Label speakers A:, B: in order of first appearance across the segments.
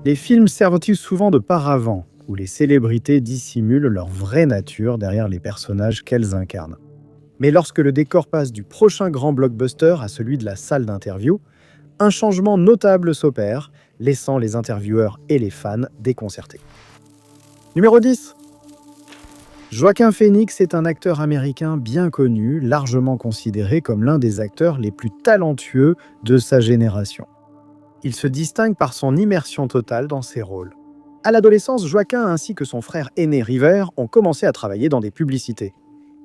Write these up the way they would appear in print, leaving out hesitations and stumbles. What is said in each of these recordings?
A: Les films servent-ils souvent de paravent, où les célébrités dissimulent leur vraie nature derrière les personnages qu'elles incarnent. Mais lorsque le décor passe du prochain grand blockbuster à celui de la salle d'interview, un changement notable s'opère, laissant les intervieweurs et les fans déconcertés. Numéro 10. Joaquin Phoenix est un acteur américain bien connu, largement considéré comme l'un des acteurs les plus talentueux de sa génération. Il se distingue par son immersion totale dans ses rôles. À l'adolescence, Joaquin ainsi que son frère aîné River ont commencé à travailler dans des publicités.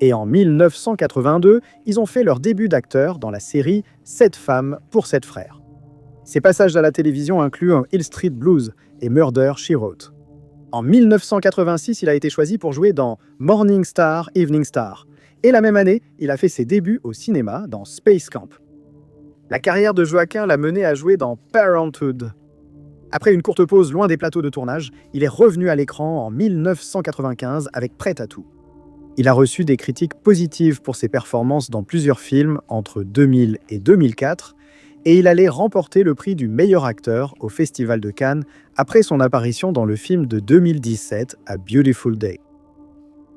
A: Et en 1982, ils ont fait leur début d'acteur dans la série 7 femmes pour 7 frères. Ses passages à la télévision incluent Hill Street Blues et Murder, She Wrote. En 1986, il a été choisi pour jouer dans Morning Star, Evening Star. Et la même année, il a fait ses débuts au cinéma dans Space Camp. La carrière de Joaquin l'a mené à jouer dans Parenthood. Après une courte pause loin des plateaux de tournage, il est revenu à l'écran en 1995 avec Prêt à tout. Il a reçu des critiques positives pour ses performances dans plusieurs films entre 2000 et 2004, et il allait remporter le prix du meilleur acteur au Festival de Cannes après son apparition dans le film de 2017, A Beautiful Day.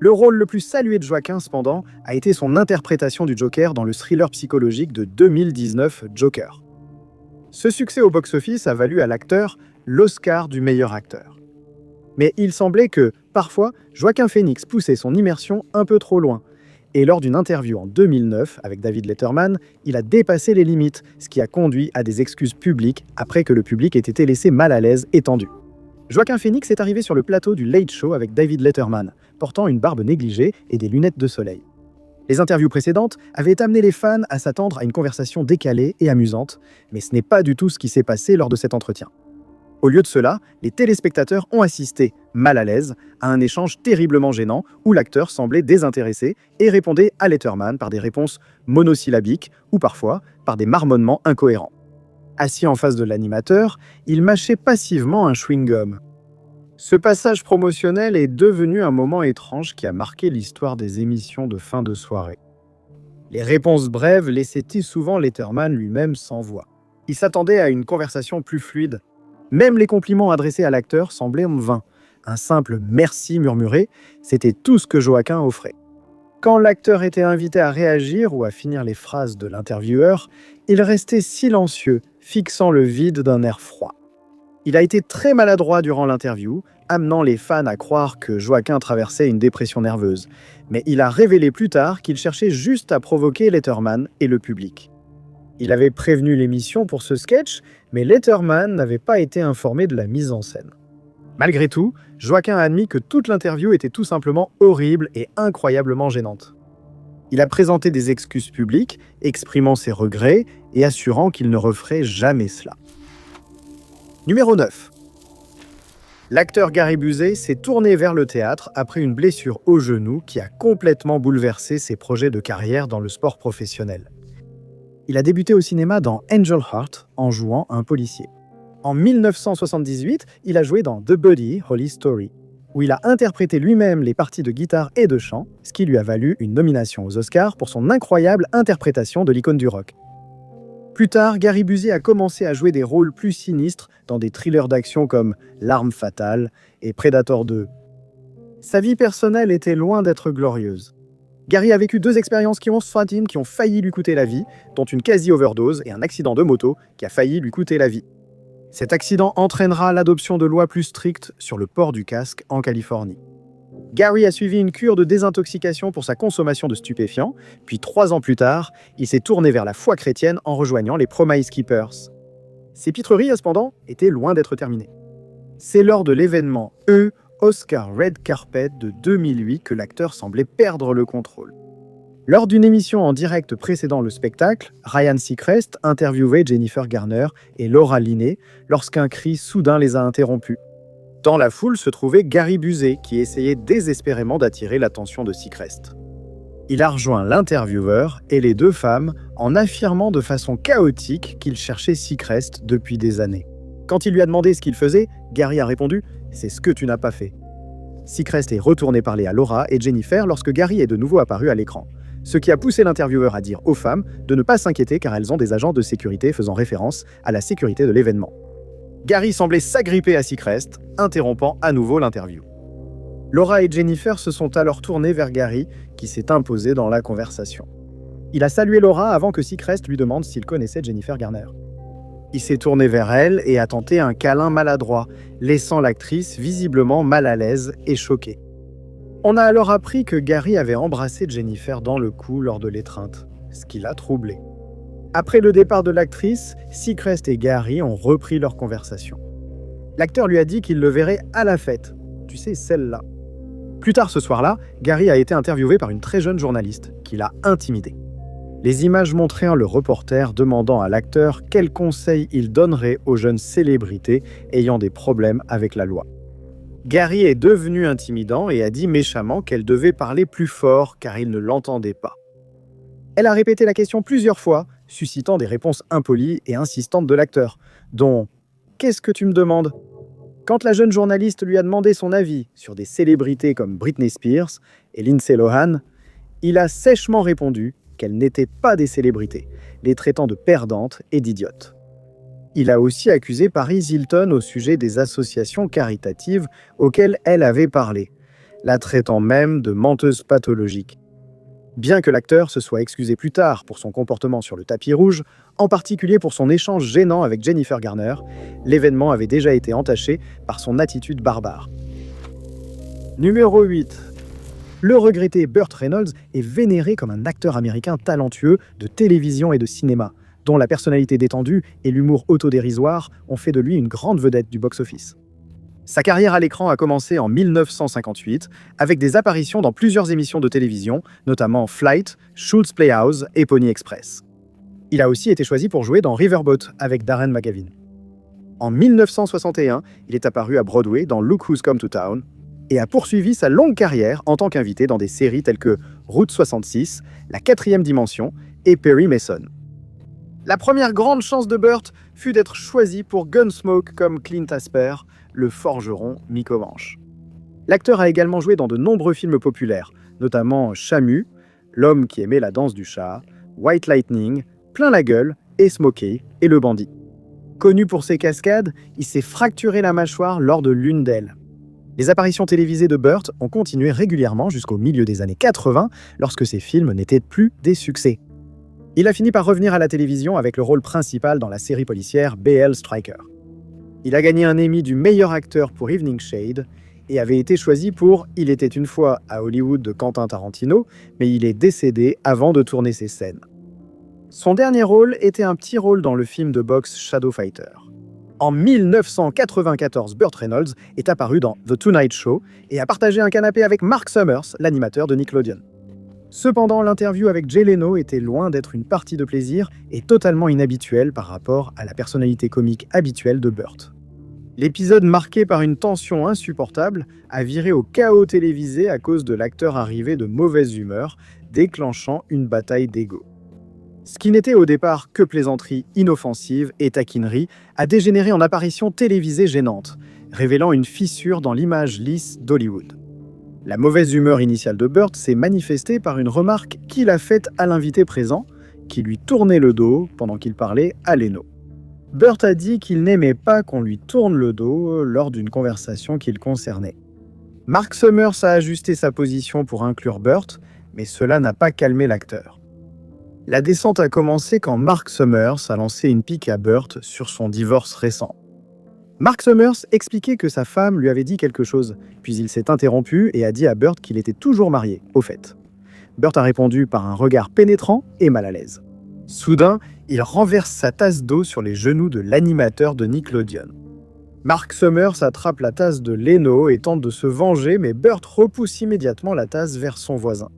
A: Le rôle le plus salué de Joaquin, cependant, a été son interprétation du Joker dans le thriller psychologique de 2019, Joker. Ce succès au box-office a valu à l'acteur l'Oscar du meilleur acteur. Mais il semblait que, parfois, Joaquin Phoenix poussait son immersion un peu trop loin. Et lors d'une interview en 2009 avec David Letterman, il a dépassé les limites, ce qui a conduit à des excuses publiques après que le public ait été laissé mal à l'aise et tendu. Joaquin Phoenix est arrivé sur le plateau du Late Show avec David Letterman, portant une barbe négligée et des lunettes de soleil. Les interviews précédentes avaient amené les fans à s'attendre à une conversation décalée et amusante, mais ce n'est pas du tout ce qui s'est passé lors de cet entretien. Au lieu de cela, les téléspectateurs ont assisté, mal à l'aise, à un échange terriblement gênant où l'acteur semblait désintéressé et répondait à Letterman par des réponses monosyllabiques ou parfois par des marmonnements incohérents. Assis en face de l'animateur, il mâchait passivement un chewing-gum. Ce passage promotionnel est devenu un moment étrange qui a marqué l'histoire des émissions de fin de soirée. Les réponses brèves laissaient souvent Letterman lui-même sans voix. Il s'attendait à une conversation plus fluide. Même les compliments adressés à l'acteur semblaient vains. Un simple « merci » murmuré, c'était tout ce que Joaquin offrait. Quand l'acteur était invité à réagir ou à finir les phrases de l'intervieweur, il restait silencieux, fixant le vide d'un air froid. Il a été très maladroit durant l'interview, amenant les fans à croire que Joaquin traversait une dépression nerveuse. Mais il a révélé plus tard qu'il cherchait juste à provoquer Letterman et le public. Il avait prévenu l'émission pour ce sketch, mais Letterman n'avait pas été informé de la mise en scène. Malgré tout, Joaquin a admis que toute l'interview était tout simplement horrible et incroyablement gênante. Il a présenté des excuses publiques, exprimant ses regrets et assurant qu'il ne referait jamais cela. Numéro 9. L'acteur Gary Busey s'est tourné vers le théâtre après une blessure au genou qui a complètement bouleversé ses projets de carrière dans le sport professionnel. Il a débuté au cinéma dans Angel Heart en jouant un policier. En 1978, il a joué dans The Buddy Holly Story, où il a interprété lui-même les parties de guitare et de chant, ce qui lui a valu une nomination aux Oscars pour son incroyable interprétation de l'icône du rock. Plus tard, Gary Busey a commencé à jouer des rôles plus sinistres dans des thrillers d'action comme L'Arme Fatale et Predator 2. Sa vie personnelle était loin d'être glorieuse. Gary a vécu 2 expériences qui ont failli lui coûter la vie, dont une quasi-overdose et un accident de moto qui a failli lui coûter la vie. Cet accident entraînera l'adoption de lois plus strictes sur le port du casque en Californie. Gary a suivi une cure de désintoxication pour sa consommation de stupéfiants, puis 3 ans plus tard, il s'est tourné vers la foi chrétienne en rejoignant les Promise Keepers. Ses pitreries, cependant, étaient loin d'être terminées. C'est lors de l'événement Oscar Red Carpet de 2008 que l'acteur semblait perdre le contrôle. Lors d'une émission en direct précédant le spectacle, Ryan Seacrest interviewait Jennifer Garner et Laura Linney lorsqu'un cri soudain les a interrompus. Dans la foule se trouvait Gary Busey qui essayait désespérément d'attirer l'attention de Seacrest. Il a rejoint l'intervieweur et les 2 femmes en affirmant de façon chaotique qu'il cherchait Seacrest depuis des années. Quand il lui a demandé ce qu'il faisait, Gary a répondu « C'est ce que tu n'as pas fait ». Seacrest est retourné parler à Laura et Jennifer lorsque Gary est de nouveau apparu à l'écran, ce qui a poussé l'intervieweur à dire aux femmes de ne pas s'inquiéter car elles ont des agents de sécurité faisant référence à la sécurité de l'événement.
B: Gary semblait s'agripper à Seacrest, interrompant à nouveau l'interview. Laura et Jennifer se sont alors tournées vers Gary, qui s'est imposé dans la conversation. Il a salué Laura avant que Seacrest lui demande s'il connaissait Jennifer Garner. Il s'est tourné vers elle et a tenté un câlin maladroit, laissant l'actrice visiblement mal à l'aise et choquée. On a alors appris que Gary avait embrassé Jennifer dans le cou lors de l'étreinte, ce qui l'a troublé. Après le départ de l'actrice, Seacrest et Gary ont repris leur conversation. L'acteur lui a dit qu'il le verrait à la fête. Tu sais, celle-là. Plus tard ce soir-là, Gary a été interviewé par une très jeune journaliste qui l'a intimidé. Les images montraient le reporter demandant à l'acteur quels conseils il donnerait aux jeunes célébrités ayant des problèmes avec la loi. Gary est devenu intimidant et a dit méchamment qu'elle devait parler plus fort car il ne l'entendait pas. Elle a répété la question plusieurs fois, suscitant des réponses impolies et insistantes de l'acteur, dont « Qu'est-ce que tu me demandes ?» Quand la jeune journaliste lui a demandé son avis sur des célébrités comme Britney Spears et Lindsay Lohan, il a sèchement répondu qu'elles n'étaient pas des célébrités, les traitant de perdantes et d'idiotes. Il a aussi accusé Paris Hilton au sujet des associations caritatives auxquelles elle avait parlé, la traitant même de menteuse pathologique. Bien que l'acteur se soit excusé plus tard pour son comportement sur le tapis rouge, en particulier pour son échange gênant avec Jennifer Garner, l'événement avait déjà été entaché par son attitude barbare. Numéro 8. Le regretté Burt Reynolds est vénéré comme un acteur américain talentueux de télévision et de cinéma, dont la personnalité détendue et l'humour autodérisoire ont fait de lui une grande vedette du box-office. Sa carrière à l'écran a commencé en 1958 avec des apparitions dans plusieurs émissions de télévision, notamment Flight, Schultz Playhouse et Pony Express. Il a aussi été choisi pour jouer dans Riverboat avec Darren McGavin. En 1961, il est apparu à Broadway dans Look Who's Come to Town et a poursuivi sa longue carrière en tant qu'invité dans des séries telles que Route 66, La Quatrième Dimension et Perry Mason. La première grande chance de Burt fut d'être choisi pour Gunsmoke comme Clint Asper, le forgeron mi-comanche. L'acteur a également joué dans de nombreux films populaires, notamment Shamu, L'homme qui aimait la danse du chat, White Lightning, Plein la gueule et Smokey et le bandit. Connu pour ses cascades, il s'est fracturé la mâchoire lors de l'une d'elles. Les apparitions télévisées de Burt ont continué régulièrement jusqu'au milieu des années 80, lorsque ses films n'étaient plus des succès. Il a fini par revenir à la télévision avec le rôle principal dans la série policière B.L. Stryker. Il a gagné un Emmy du meilleur acteur pour Evening Shade et avait été choisi pour Il était une fois à Hollywood de Quentin Tarantino, mais il est décédé avant de tourner ses scènes. Son dernier rôle était un petit rôle dans le film de boxe Shadow Fighter. En 1994, Burt Reynolds est apparu dans The Tonight Show et a partagé un canapé avec Mark Summers, l'animateur de Nickelodeon. Cependant, l'interview avec Jay Leno était loin d'être une partie de plaisir et totalement inhabituelle par rapport à la personnalité comique habituelle de Burt. L'épisode, marqué par une tension insupportable, a viré au chaos télévisé à cause de l'acteur arrivé de mauvaise humeur, déclenchant une bataille d'ego. Ce qui n'était au départ que plaisanterie inoffensive et taquinerie a dégénéré en apparition télévisée gênante, révélant une fissure dans l'image lisse d'Hollywood. La mauvaise humeur initiale de Burt s'est manifestée par une remarque qu'il a faite à l'invité présent, qui lui tournait le dos pendant qu'il parlait à Leno. Burt a dit qu'il n'aimait pas qu'on lui tourne le dos lors d'une conversation qui le concernait. Mark Summers a ajusté sa position pour inclure Burt, mais cela n'a pas calmé l'acteur. La descente a commencé quand Mark Summers a lancé une pique à Burt sur son divorce récent. Mark Summers expliquait que sa femme lui avait dit quelque chose, puis il s'est interrompu et a dit à Burt qu'il était toujours marié, au fait. Burt a répondu par un regard pénétrant et mal à l'aise. Soudain, il renverse sa tasse d'eau sur les genoux de l'animateur de Nickelodeon. Mark Summers attrape la tasse de Leno et tente de se venger, mais Burt repousse immédiatement la tasse vers son voisin.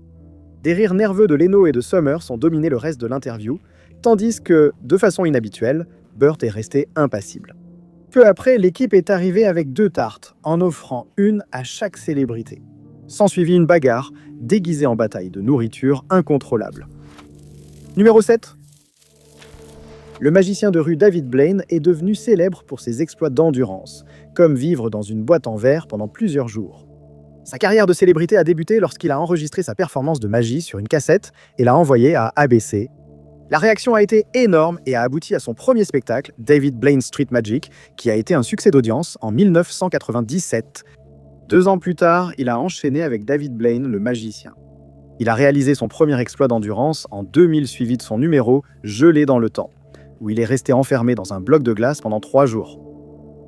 B: Des rires nerveux de Leno et de Summers ont dominé le reste de l'interview, tandis que, de façon inhabituelle, Burt est resté impassible. Peu après, l'équipe est arrivée avec 2 tartes, en offrant une à chaque célébrité. S'ensuivit une bagarre, déguisée en bataille de nourriture incontrôlable. Numéro 7. Le magicien de rue David Blaine est devenu célèbre pour ses exploits d'endurance, comme vivre dans une boîte en verre pendant plusieurs jours. Sa carrière de célébrité a débuté lorsqu'il a enregistré sa performance de magie sur une cassette et l'a envoyée à ABC, La réaction a été énorme et a abouti à son premier spectacle, David Blaine Street Magic, qui a été un succès d'audience en 1997. 2 ans plus tard, il a enchaîné avec David Blaine, le magicien. Il a réalisé son premier exploit d'endurance en 2000, suivi de son numéro Gelé dans le temps, où il est resté enfermé dans un bloc de glace pendant 3 jours.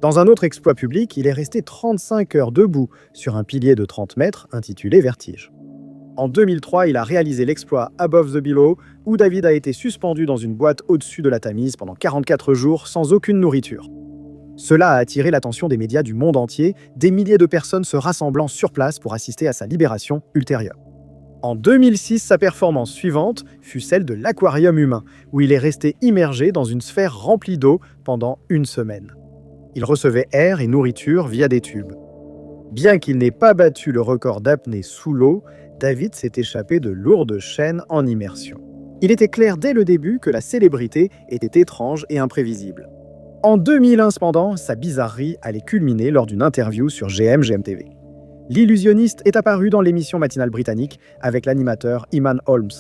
B: Dans un autre exploit public, il est resté 35 heures debout sur un pilier de 30 mètres intitulé Vertige. En 2003, il a réalisé l'exploit Above the Below, où David a été suspendu dans une boîte au-dessus de la Tamise pendant 44 jours sans aucune nourriture. Cela a attiré l'attention des médias du monde entier, des milliers de personnes se rassemblant sur place pour assister à sa libération ultérieure. En 2006, sa performance suivante fut celle de l'aquarium humain, où il est resté immergé dans une sphère remplie d'eau pendant 1 semaine. Il recevait air et nourriture via des tubes. Bien qu'il n'ait pas battu le record d'apnée sous l'eau, David s'est échappé de lourdes chaînes en immersion. Il était clair dès le début que la célébrité était étrange et imprévisible. En 2001 cependant, sa bizarrerie allait culminer lors d'une interview sur GMTV. L'illusionniste est apparu dans l'émission matinale britannique avec l'animateur Eamonn Holmes.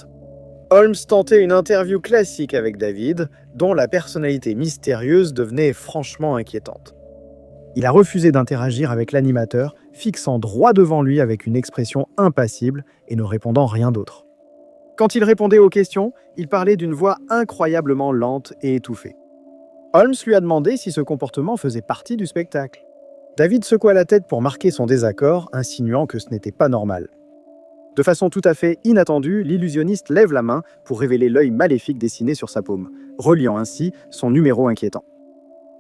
B: Holmes tentait une interview classique avec David, dont la personnalité mystérieuse devenait franchement inquiétante. Il a refusé d'interagir avec l'animateur, fixant droit devant lui avec une expression impassible et ne répondant rien d'autre. Quand il répondait aux questions, il parlait d'une voix incroyablement lente et étouffée. Holmes lui a demandé si ce comportement faisait partie du spectacle. David secoua la tête pour marquer son désaccord, insinuant que ce n'était pas normal. De façon tout à fait inattendue, l'illusionniste lève la main pour révéler l'œil maléfique dessiné sur sa paume, reliant ainsi son numéro inquiétant.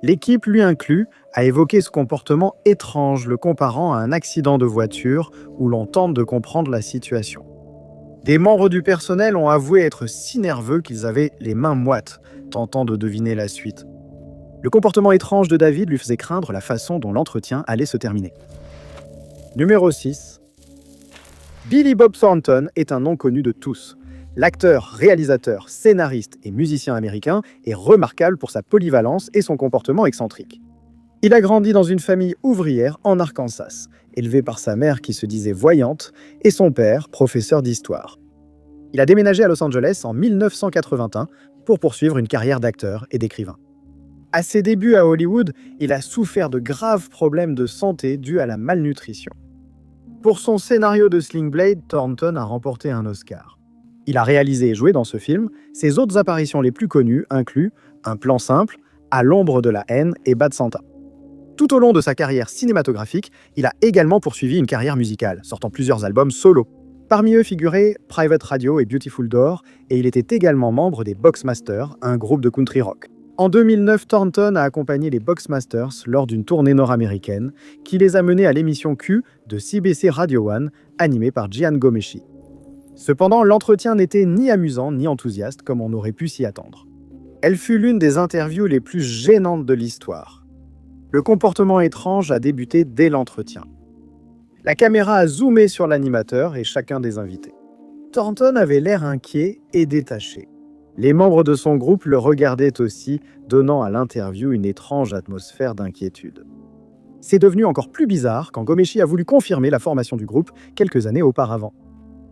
B: L'équipe, lui inclus, a évoqué ce comportement étrange, le comparant à un accident de voiture où l'on tente de comprendre la situation. Des membres du personnel ont avoué être si nerveux qu'ils avaient les mains moites, tentant de deviner la suite. Le comportement étrange de David lui faisait craindre la façon dont l'entretien allait se terminer. Numéro 6. Billy Bob Thornton est un nom connu de tous. L'acteur, réalisateur, scénariste et musicien américain est remarquable pour sa polyvalence et son comportement excentrique. Il a grandi dans une famille ouvrière en Arkansas, élevé par sa mère qui se disait voyante et son père, professeur d'histoire. Il a déménagé à Los Angeles en 1981 pour poursuivre une carrière d'acteur et d'écrivain. À ses débuts à Hollywood, il a souffert de graves problèmes de santé dus à la malnutrition. Pour son scénario de Sling Blade, Thornton a remporté un Oscar. Il a réalisé et joué dans ce film. Ses autres apparitions les plus connues incluent Un plan simple, À l'ombre de la haine et Bad Santa. Tout au long de sa carrière cinématographique, il a également poursuivi une carrière musicale, sortant plusieurs albums solo. Parmi eux figuraient Private Radio et Beautiful Door, et il était également membre des Boxmasters, un groupe de country rock. En 2009, Thornton a accompagné les Boxmasters lors d'une tournée nord-américaine qui les a menés à l'émission Q de CBC Radio 1, animée par Jian Ghomeshi. Cependant, l'entretien n'était ni amusant ni enthousiaste comme on aurait pu s'y attendre. Elle fut l'une des interviews les plus gênantes de l'histoire. Le comportement étrange a débuté dès l'entretien. La caméra a zoomé sur l'animateur et chacun des invités. Thornton avait l'air inquiet et détaché. Les membres de son groupe le regardaient aussi, donnant à l'interview une étrange atmosphère d'inquiétude. C'est devenu encore plus bizarre quand Ghomeshi a voulu confirmer la formation du groupe quelques années auparavant.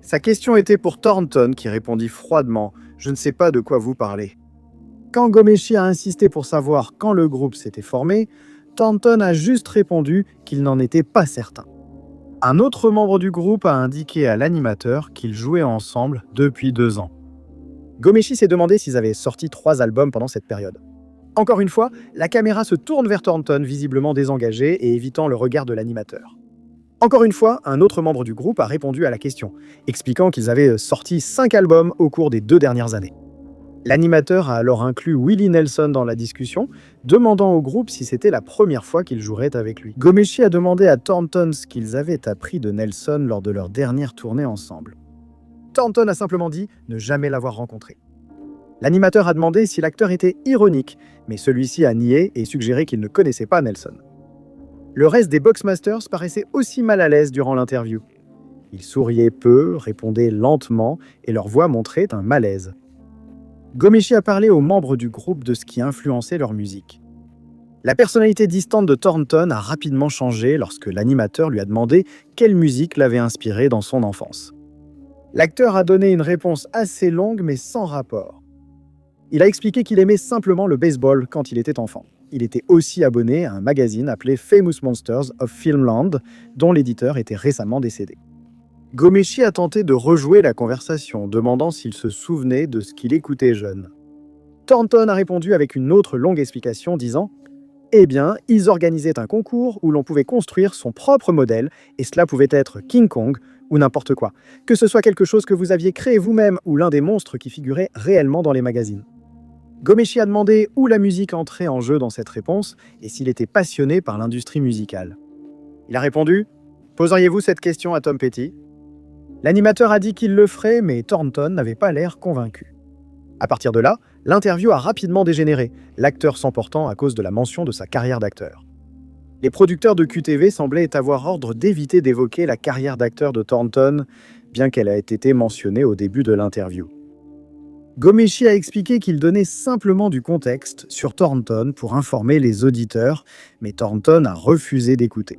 B: Sa question était pour Thornton qui répondit froidement « Je ne sais pas de quoi vous parlez ». Quand Ghomeshi a insisté pour savoir quand le groupe s'était formé, Thornton a juste répondu qu'il n'en était pas certain. Un autre membre du groupe a indiqué à l'animateur qu'ils jouaient ensemble depuis 2 ans. Ghomeshi s'est demandé s'ils avaient sorti 3 albums pendant cette période. Encore une fois, la caméra se tourne vers Thornton, visiblement désengagé et évitant le regard de l'animateur. Encore une fois, un autre membre du groupe a répondu à la question, expliquant qu'ils avaient sorti 5 albums au cours des 2 dernières années. L'animateur a alors inclus Willie Nelson dans la discussion, demandant au groupe si c'était la première fois qu'ils joueraient avec lui. Ghomeshi a demandé à Thornton ce qu'ils avaient appris de Nelson lors de leur dernière tournée ensemble. Thornton a simplement dit ne jamais l'avoir rencontré. L'animateur a demandé si l'acteur était ironique, mais celui-ci a nié et suggéré qu'il ne connaissait pas Nelson. Le reste des Boxmasters paraissait aussi mal à l'aise durant l'interview. Ils souriaient peu, répondaient lentement et leur voix montrait un malaise. Ghomeshi a parlé aux membres du groupe de ce qui influençait leur musique. La personnalité distante de Thornton a rapidement changé lorsque l'animateur lui a demandé quelle musique l'avait inspiré dans son enfance. L'acteur a donné une réponse assez longue mais sans rapport. Il a expliqué qu'il aimait simplement le baseball quand il était enfant. Il était aussi abonné à un magazine appelé Famous Monsters of Filmland, dont l'éditeur était récemment décédé. Ghomeshi a tenté de rejouer la conversation, demandant s'il se souvenait de ce qu'il écoutait jeune. Thornton a répondu avec une autre longue explication, disant « Eh bien, ils organisaient un concours où l'on pouvait construire son propre modèle, et cela pouvait être King Kong ou n'importe quoi, que ce soit quelque chose que vous aviez créé vous-même ou l'un des monstres qui figuraient réellement dans les magazines. » Ghomeshi a demandé où la musique entrait en jeu dans cette réponse et s'il était passionné par l'industrie musicale. Il a répondu « Poseriez-vous cette question à Tom Petty ?» L'animateur a dit qu'il le ferait, mais Thornton n'avait pas l'air convaincu. À partir de là, l'interview a rapidement dégénéré, l'acteur s'emportant à cause de la mention de sa carrière d'acteur. Les producteurs de QTV semblaient avoir ordre d'éviter d'évoquer la carrière d'acteur de Thornton, bien qu'elle ait été mentionnée au début de l'interview. Ghomeshi a expliqué qu'il donnait simplement du contexte sur Thornton pour informer les auditeurs, mais Thornton a refusé d'écouter.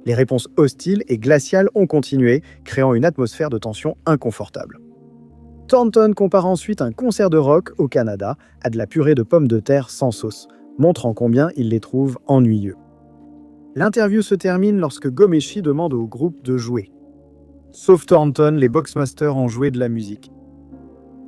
B: Les réponses hostiles et glaciales ont continué, créant une atmosphère de tension inconfortable. Thornton compare ensuite un concert de rock au Canada à de la purée de pommes de terre sans sauce, montrant combien il les trouve ennuyeux. L'interview se termine lorsque Ghomeshi demande au groupe de jouer. Sauf Thornton, les Boxmasters ont joué de la musique.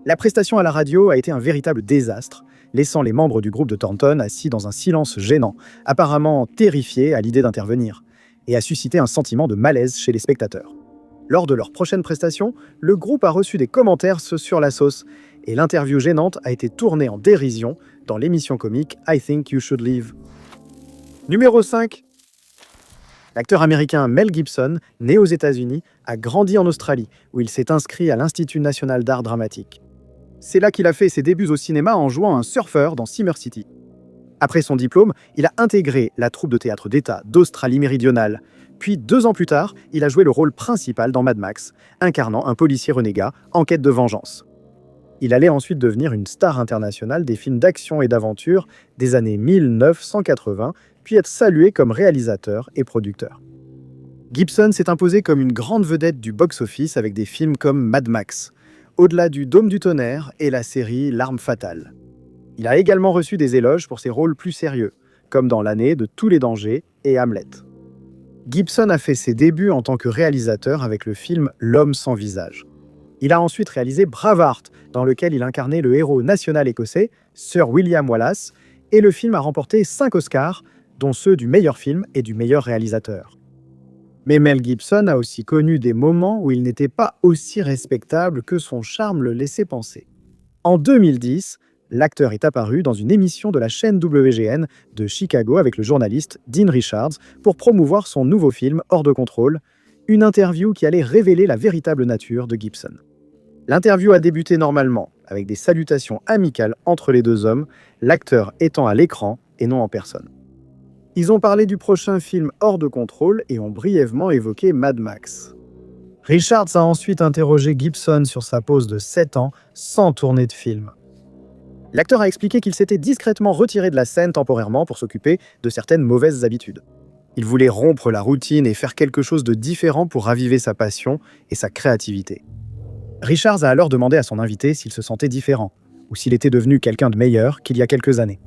B: La prestation à la radio a été un véritable désastre, laissant les membres du groupe de Thornton assis dans un silence gênant, apparemment terrifiés à l'idée d'intervenir, et a suscité un sentiment de malaise chez les spectateurs. Lors de leur prochaine prestation, le groupe a reçu des commentaires sur la sauce, et l'interview gênante a été tournée en dérision dans l'émission comique I Think You Should Leave. Numéro 5. L'acteur américain Mel Gibson, né aux États-Unis, a grandi en Australie, où il s'est inscrit à l'Institut national d'art dramatique. C'est là qu'il a fait ses débuts au cinéma en jouant un surfeur dans Simmer City. Après son diplôme, il a intégré la troupe de théâtre d'État d'Australie-Méridionale. Puis, 2 ans plus tard, il a joué le rôle principal dans Mad Max, incarnant un policier renégat en quête de vengeance. Il allait ensuite devenir une star internationale des films d'action et d'aventure des années 1980, puis être salué comme réalisateur et producteur. Gibson s'est imposé comme une grande vedette du box-office avec des films comme Mad Max, Au-delà du Dôme du Tonnerre et la série L'Arme Fatale. Il a également reçu des éloges pour ses rôles plus sérieux, comme dans L'Année de tous les dangers et Hamlet. Gibson a fait ses débuts en tant que réalisateur avec le film L'Homme sans visage. Il a ensuite réalisé Braveheart, dans lequel il incarnait le héros national écossais, Sir William Wallace, et le film a remporté 5 Oscars, dont ceux du meilleur film et du meilleur réalisateur. Mais Mel Gibson a aussi connu des moments où il n'était pas aussi respectable que son charme le laissait penser. En 2010, l'acteur est apparu dans une émission de la chaîne WGN de Chicago avec le journaliste Dean Richards pour promouvoir son nouveau film Hors de contrôle, une interview qui allait révéler la véritable nature de Gibson. L'interview a débuté normalement, avec des salutations amicales entre les deux hommes, l'acteur étant à l'écran et non en personne. Ils ont parlé du prochain film Hors de contrôle et ont brièvement évoqué Mad Max. Richards a ensuite interrogé Gibson sur sa pause de 7 ans sans tourner de film. L'acteur a expliqué qu'il s'était discrètement retiré de la scène temporairement pour s'occuper de certaines mauvaises habitudes. Il voulait rompre la routine et faire quelque chose de différent pour raviver sa passion et sa créativité. Richards a alors demandé à son invité s'il se sentait différent, ou s'il était devenu quelqu'un de meilleur qu'il y a quelques années.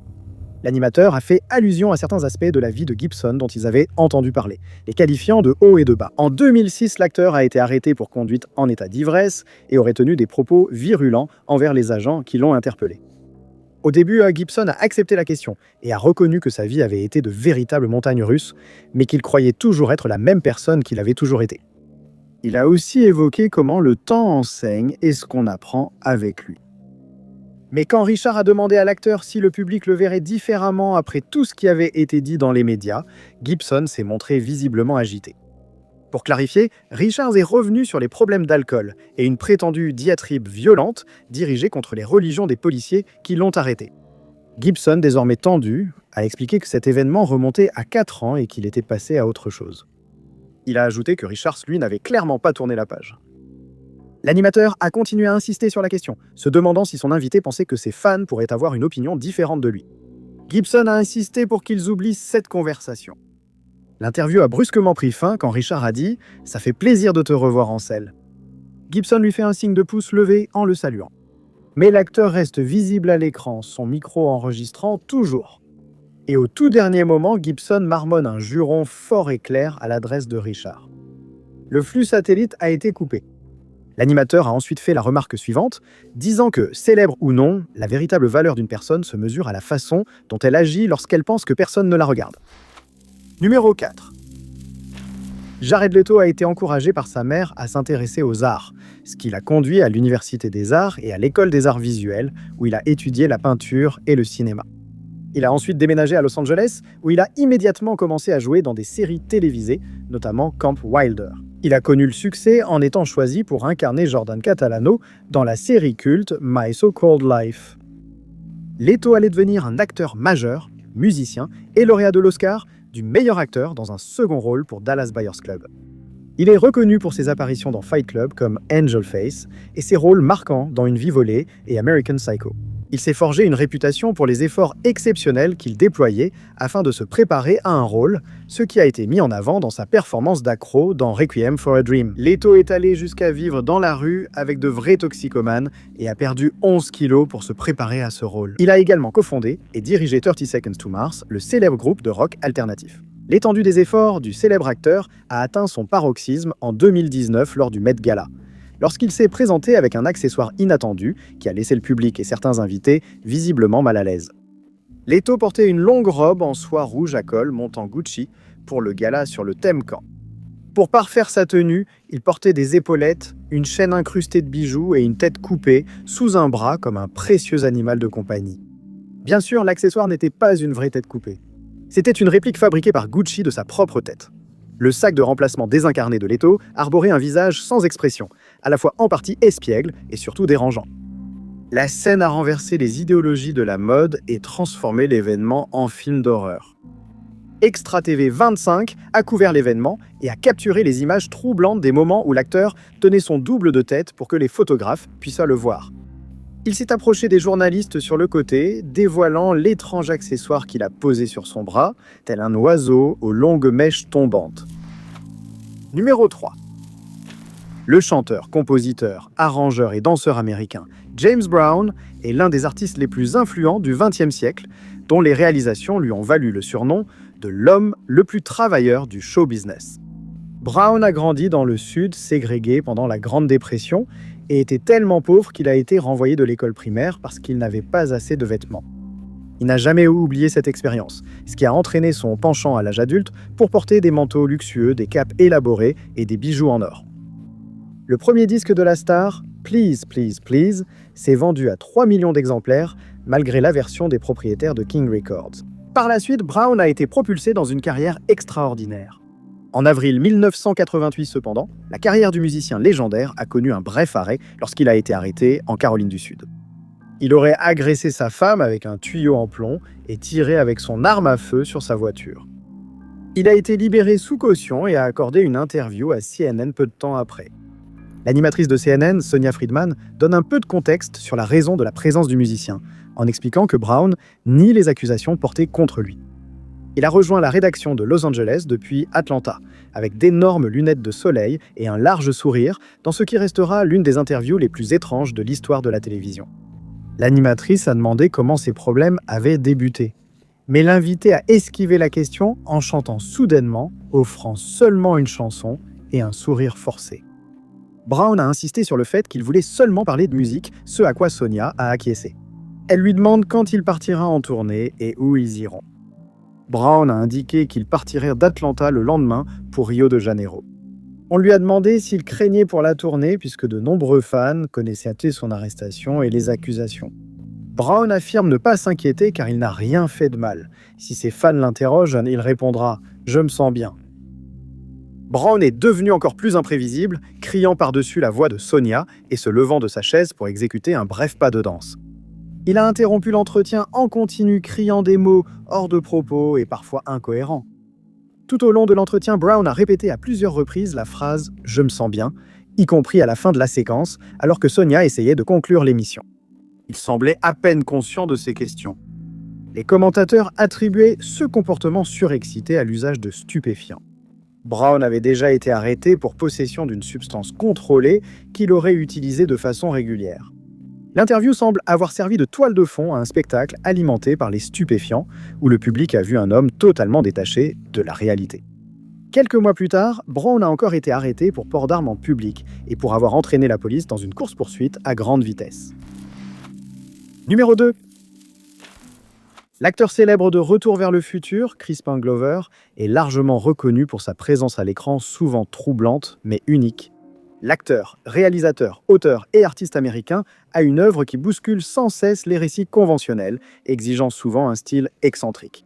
B: L'animateur a fait allusion à certains aspects de la vie de Gibson dont ils avaient entendu parler, les qualifiant de haut et de bas. En 2006, l'acteur a été arrêté pour conduite en état d'ivresse et aurait tenu des propos virulents envers les agents qui l'ont interpellé. Au début, Gibson a accepté la question et a reconnu que sa vie avait été de véritables montagnes russes, mais qu'il croyait toujours être la même personne qu'il avait toujours été. Il a aussi évoqué comment le temps enseigne et ce qu'on apprend avec lui. Mais quand Richard a demandé à l'acteur si le public le verrait différemment après tout ce qui avait été dit dans les médias, Gibson s'est montré visiblement agité. Pour clarifier, Richards est revenu sur les problèmes d'alcool et une prétendue diatribe violente dirigée contre les religions des policiers qui l'ont arrêté. Gibson, désormais tendu, a expliqué que cet événement remontait à 4 ans et qu'il était passé à autre chose. Il a ajouté que Richards, lui, n'avait clairement pas tourné la page. L'animateur a continué à insister sur la question, se demandant si son invité pensait que ses fans pourraient avoir une opinion différente de lui. Gibson a insisté pour qu'ils oublient cette conversation. L'interview a brusquement pris fin quand Richard a dit « Ça fait plaisir de te revoir en selle ». Gibson lui fait un signe de pouce levé en le saluant. Mais l'acteur reste visible à l'écran, son micro enregistrant toujours. Et au tout dernier moment, Gibson marmonne un juron fort et clair à l'adresse de Richard. Le flux satellite a été coupé. L'animateur a ensuite fait la remarque suivante, disant que, célèbre ou non, la véritable valeur d'une personne se mesure à la façon dont elle agit lorsqu'elle pense que personne ne la regarde. Numéro 4. Jared Leto a été encouragé par sa mère à s'intéresser aux arts, ce qui l'a conduit à l'Université des Arts et à l'École des Arts Visuels, où il a étudié la peinture et le cinéma. Il a ensuite déménagé à Los Angeles, où il a immédiatement commencé à jouer dans des séries télévisées, notamment Camp Wilder. Il a connu le succès en étant choisi pour incarner Jordan Catalano dans la série culte My So-Called Life. Leto allait devenir un acteur majeur, musicien et lauréat de l'Oscar du meilleur acteur dans un second rôle pour Dallas Buyers Club. Il est reconnu pour ses apparitions dans Fight Club comme Angel Face et ses rôles marquants dans Une vie volée et American Psycho. Il s'est forgé une réputation pour les efforts exceptionnels qu'il déployait afin de se préparer à un rôle, ce qui a été mis en avant dans sa performance d'accro dans Requiem for a Dream. Leto est allé jusqu'à vivre dans la rue avec de vrais toxicomanes et a perdu 11 kilos pour se préparer à ce rôle. Il a également cofondé et dirigé 30 Seconds to Mars, le célèbre groupe de rock alternatif. L'étendue des efforts du célèbre acteur a atteint son paroxysme en 2019 lors du Met Gala, lorsqu'il s'est présenté avec un accessoire inattendu qui a laissé le public et certains invités visiblement mal à l'aise. Leto portait une longue robe en soie rouge à col montant Gucci pour le gala sur le thème camp. Pour parfaire sa tenue, il portait des épaulettes, une chaîne incrustée de bijoux et une tête coupée sous un bras comme un précieux animal de compagnie. Bien sûr, l'accessoire n'était pas une vraie tête coupée. C'était une réplique fabriquée par Gucci de sa propre tête. Le sac de remplacement désincarné de Leto arborait un visage sans expression, à la fois en partie espiègle et surtout dérangeant. La scène a renversé les idéologies de la mode et transformé l'événement en film d'horreur. Extra TV 25 a couvert l'événement et a capturé les images troublantes des moments où l'acteur tenait son double de tête pour que les photographes puissent le voir. Il s'est approché des journalistes sur le côté, dévoilant l'étrange accessoire qu'il a posé sur son bras, tel un oiseau aux longues mèches tombantes. Numéro 3. Le chanteur, compositeur, arrangeur et danseur américain James Brown est l'un des artistes les plus influents du XXe siècle, dont les réalisations lui ont valu le surnom de l'homme le plus travailleur du show business. Brown a grandi dans le Sud, ségrégué pendant la Grande Dépression, et était tellement pauvre qu'il a été renvoyé de l'école primaire parce qu'il n'avait pas assez de vêtements. Il n'a jamais oublié cette expérience, ce qui a entraîné son penchant à l'âge adulte pour porter des manteaux luxueux, des capes élaborées et des bijoux en or. Le premier disque de la star, Please, Please, Please, s'est vendu à 3 millions d'exemplaires malgré l'aversion des propriétaires de King Records. Par la suite, Brown a été propulsé dans une carrière extraordinaire. En avril 1988 cependant, la carrière du musicien légendaire a connu un bref arrêt lorsqu'il a été arrêté en Caroline du Sud. Il aurait agressé sa femme avec un tuyau en plomb et tiré avec son arme à feu sur sa voiture. Il a été libéré sous caution et a accordé une interview à CNN peu de temps après. L'animatrice de CNN, Sonia Friedman, donne un peu de contexte sur la raison de la présence du musicien, en expliquant que Brown nie les accusations portées contre lui. Il a rejoint la rédaction de Los Angeles depuis Atlanta, avec d'énormes lunettes de soleil et un large sourire, dans ce qui restera l'une des interviews les plus étranges de l'histoire de la télévision. L'animatrice a demandé comment ses problèmes avaient débuté, mais l'invité a esquivé la question en chantant soudainement, offrant seulement une chanson et un sourire forcé. Brown a insisté sur le fait qu'il voulait seulement parler de musique, ce à quoi Sonia a acquiescé. Elle lui demande quand il partira en tournée et où ils iront. Brown a indiqué qu'il partirait d'Atlanta le lendemain pour Rio de Janeiro. On lui a demandé s'il craignait pour la tournée puisque de nombreux fans connaissaient son arrestation et les accusations. Brown affirme ne pas s'inquiéter car il n'a rien fait de mal. Si ses fans l'interrogent, il répondra « Je me sens bien ». Brown est devenu encore plus imprévisible, criant par-dessus la voix de Sonia et se levant de sa chaise pour exécuter un bref pas de danse. Il a interrompu l'entretien en continu, criant des mots hors de propos et parfois incohérents. Tout au long de l'entretien, Brown a répété à plusieurs reprises la phrase « Je me sens bien », y compris à la fin de la séquence, alors que Sonia essayait de conclure l'émission. Il semblait à peine conscient de ces questions. Les commentateurs attribuaient ce comportement surexcité à l'usage de stupéfiants. Brown avait déjà été arrêté pour possession d'une substance contrôlée qu'il aurait utilisée de façon régulière. L'interview semble avoir servi de toile de fond à un spectacle alimenté par les stupéfiants, où le public a vu un homme totalement détaché de la réalité. Quelques mois plus tard, Brown a encore été arrêté pour port d'armes en public et pour avoir entraîné la police dans une course-poursuite à grande vitesse. Numéro 2. L'acteur célèbre de Retour vers le futur, Crispin Glover, est largement reconnu pour sa présence à l'écran souvent troublante mais unique. L'acteur, réalisateur, auteur et artiste américain a une œuvre qui bouscule sans cesse les récits conventionnels, exigeant souvent un style excentrique.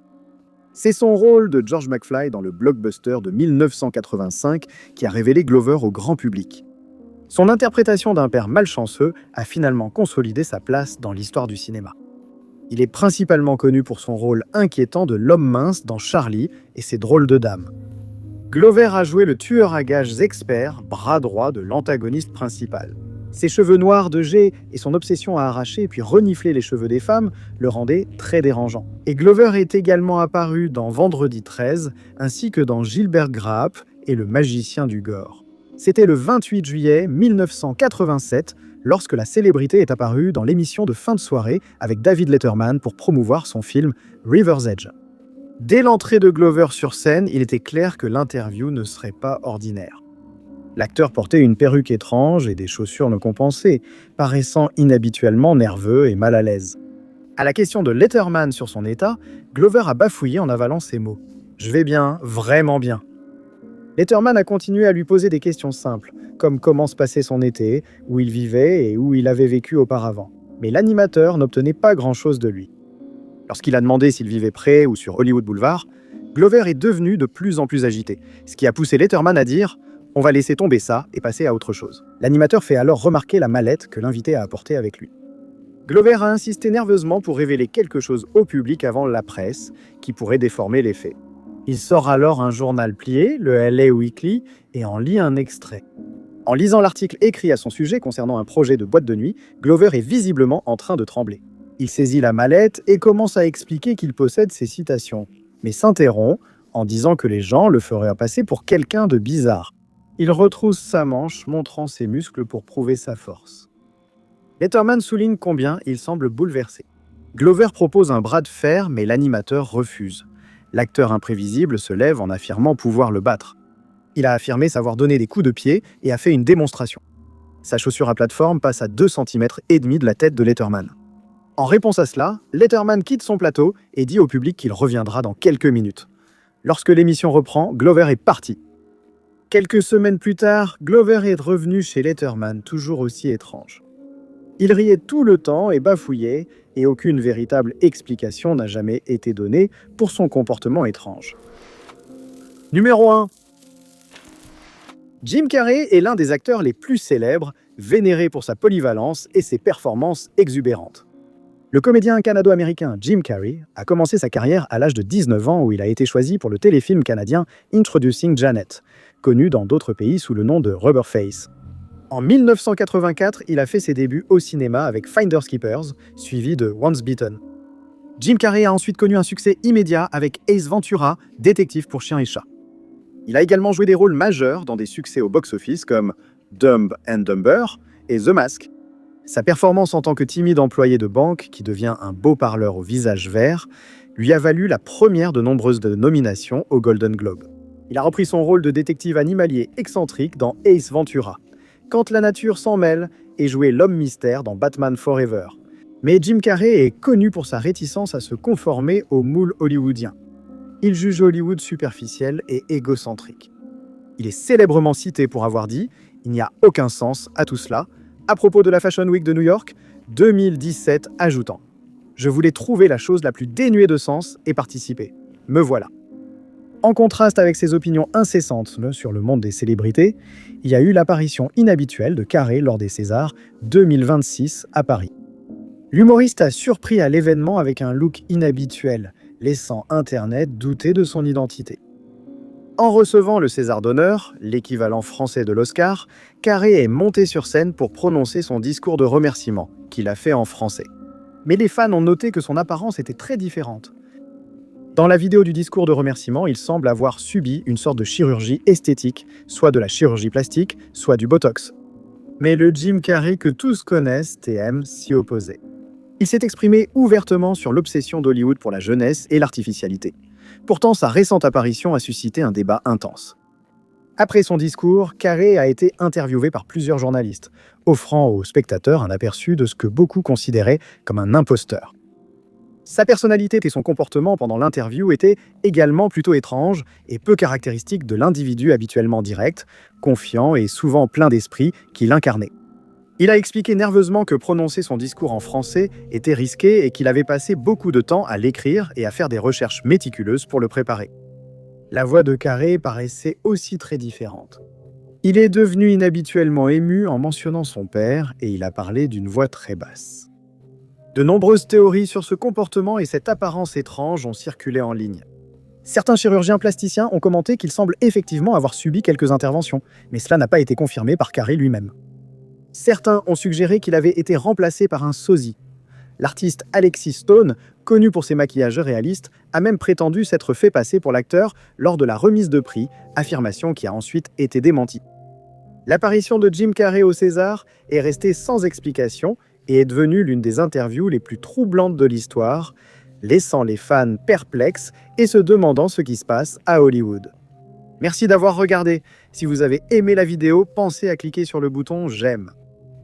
B: C'est son rôle de George McFly dans le blockbuster de 1985 qui a révélé Glover au grand public. Son interprétation d'un père malchanceux a finalement consolidé sa place dans l'histoire du cinéma. Il est principalement connu pour son rôle inquiétant de l'homme mince dans Charlie et ses drôles de dames. Glover a joué le tueur à gages expert, bras droit de l'antagoniste principal. Ses cheveux noirs de jet et son obsession à arracher puis renifler les cheveux des femmes le rendaient très dérangeant. Et Glover est également apparu dans Vendredi 13, ainsi que dans Gilbert Grape et Le Magicien du Gore. C'était le 28 juillet 1987, lorsque la célébrité est apparue dans l'émission de fin de soirée avec David Letterman pour promouvoir son film River's Edge. Dès l'entrée de Glover sur scène, il était clair que l'interview ne serait pas ordinaire. L'acteur portait une perruque étrange et des chaussures non compensées, paraissant inhabituellement nerveux et mal à l'aise. À la question de Letterman sur son état, Glover a bafouillé en avalant ces mots. « Je vais bien, vraiment bien ». Letterman a continué à lui poser des questions simples, comme comment se passait son été, où il vivait et où il avait vécu auparavant. Mais l'animateur n'obtenait pas grand-chose de lui. Lorsqu'il a demandé s'il vivait près ou sur Hollywood Boulevard, Glover est devenu de plus en plus agité, ce qui a poussé Letterman à dire « On va laisser tomber ça et passer à autre chose ». L'animateur fait alors remarquer la mallette que l'invité a apportée avec lui. Glover a insisté nerveusement pour révéler quelque chose au public avant la presse, qui pourrait déformer les faits. Il sort alors un journal plié, le LA Weekly, et en lit un extrait. En lisant l'article écrit à son sujet concernant un projet de boîte de nuit, Glover est visiblement en train de trembler. Il saisit la mallette et commence à expliquer qu'il possède ces citations, mais s'interrompt en disant que les gens le feraient passer pour quelqu'un de bizarre. Il retrousse sa manche, montrant ses muscles pour prouver sa force. Letterman souligne combien il semble bouleversé. Glover propose un bras de fer, mais l'animateur refuse. L'acteur imprévisible se lève en affirmant pouvoir le battre. Il a affirmé savoir donner des coups de pied et a fait une démonstration. Sa chaussure à plateforme passe à 2,5 cm de la tête de Letterman. En réponse à cela, Letterman quitte son plateau et dit au public qu'il reviendra dans quelques minutes. Lorsque l'émission reprend, Glover est parti. Quelques semaines plus tard, Glover est revenu chez Letterman, toujours aussi étrange. Il riait tout le temps et bafouillait, et aucune véritable explication n'a jamais été donnée pour son comportement étrange. Numéro 1. Jim Carrey est l'un des acteurs les plus célèbres, vénéré pour sa polyvalence et ses performances exubérantes. Le comédien canado-américain Jim Carrey a commencé sa carrière à l'âge de 19 ans où il a été choisi pour le téléfilm canadien Introducing Janet, connu dans d'autres pays sous le nom de Rubberface. En 1984, il a fait ses débuts au cinéma avec Finders Keepers, suivi de Once Bitten. Jim Carrey a ensuite connu un succès immédiat avec Ace Ventura, détective pour chiens et chats. Il a également joué des rôles majeurs dans des succès au box-office comme Dumb and Dumber et The Mask. Sa performance en tant que timide employé de banque, qui devient un beau parleur au visage vert, lui a valu la première de nombreuses nominations au Golden Globe. Il a repris son rôle de détective animalier excentrique dans Ace Ventura, Quand la nature s'en mêle et joué l'homme mystère dans Batman Forever. Mais Jim Carrey est connu pour sa réticence à se conformer au moule hollywoodien. Il juge Hollywood superficiel et égocentrique. Il est célèbrement cité pour avoir dit « Il n'y a aucun sens à tout cela », à propos de la Fashion Week de New York, 2017, ajoutant « Je voulais trouver la chose la plus dénuée de sens et participer. Me voilà ». En contraste avec ses opinions incessantes sur le monde des célébrités, il y a eu l'apparition inhabituelle de Carrey lors des Césars 2026 à Paris. L'humoriste a surpris à l'événement avec un look inhabituel, laissant Internet douter de son identité. En recevant le César d'honneur, l'équivalent français de l'Oscar, Carrey est monté sur scène pour prononcer son discours de remerciement, qu'il a fait en français. Mais les fans ont noté que son apparence était très différente. Dans la vidéo du discours de remerciement, il semble avoir subi une sorte de chirurgie esthétique, soit de la chirurgie plastique, soit du botox. Mais le Jim Carrey que tous connaissent et aiment s'y opposait. Il s'est exprimé ouvertement sur l'obsession d'Hollywood pour la jeunesse et l'artificialité. Pourtant, sa récente apparition a suscité un débat intense. Après son discours, Carrey a été interviewé par plusieurs journalistes, offrant aux spectateurs un aperçu de ce que beaucoup considéraient comme un imposteur. Sa personnalité et son comportement pendant l'interview étaient également plutôt étranges et peu caractéristiques de l'individu habituellement direct, confiant et souvent plein d'esprit qu'il incarnait. Il a expliqué nerveusement que prononcer son discours en français était risqué et qu'il avait passé beaucoup de temps à l'écrire et à faire des recherches méticuleuses pour le préparer. La voix de Carrey paraissait aussi très différente. Il est devenu inhabituellement ému en mentionnant son père et il a parlé d'une voix très basse. De nombreuses théories sur ce comportement et cette apparence étrange ont circulé en ligne. Certains chirurgiens plasticiens ont commenté qu'il semble effectivement avoir subi quelques interventions, mais cela n'a pas été confirmé par Carrey lui-même. Certains ont suggéré qu'il avait été remplacé par un sosie. L'artiste Alexis Stone, connu pour ses maquillages réalistes, a même prétendu s'être fait passer pour l'acteur lors de la remise de prix, affirmation qui a ensuite été démentie. L'apparition de Jim Carrey au César est restée sans explication et est devenue l'une des interviews les plus troublantes de l'histoire, laissant les fans perplexes et se demandant ce qui se passe à Hollywood. Merci d'avoir regardé. Si vous avez aimé la vidéo, pensez à cliquer sur le bouton « J'aime ».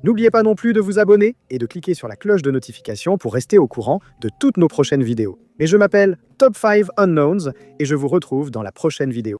B: N'oubliez pas non plus de vous abonner et de cliquer sur la cloche de notification pour rester au courant de toutes nos prochaines vidéos. Mais je m'appelle Top 5 Unknowns et je vous retrouve dans la prochaine vidéo.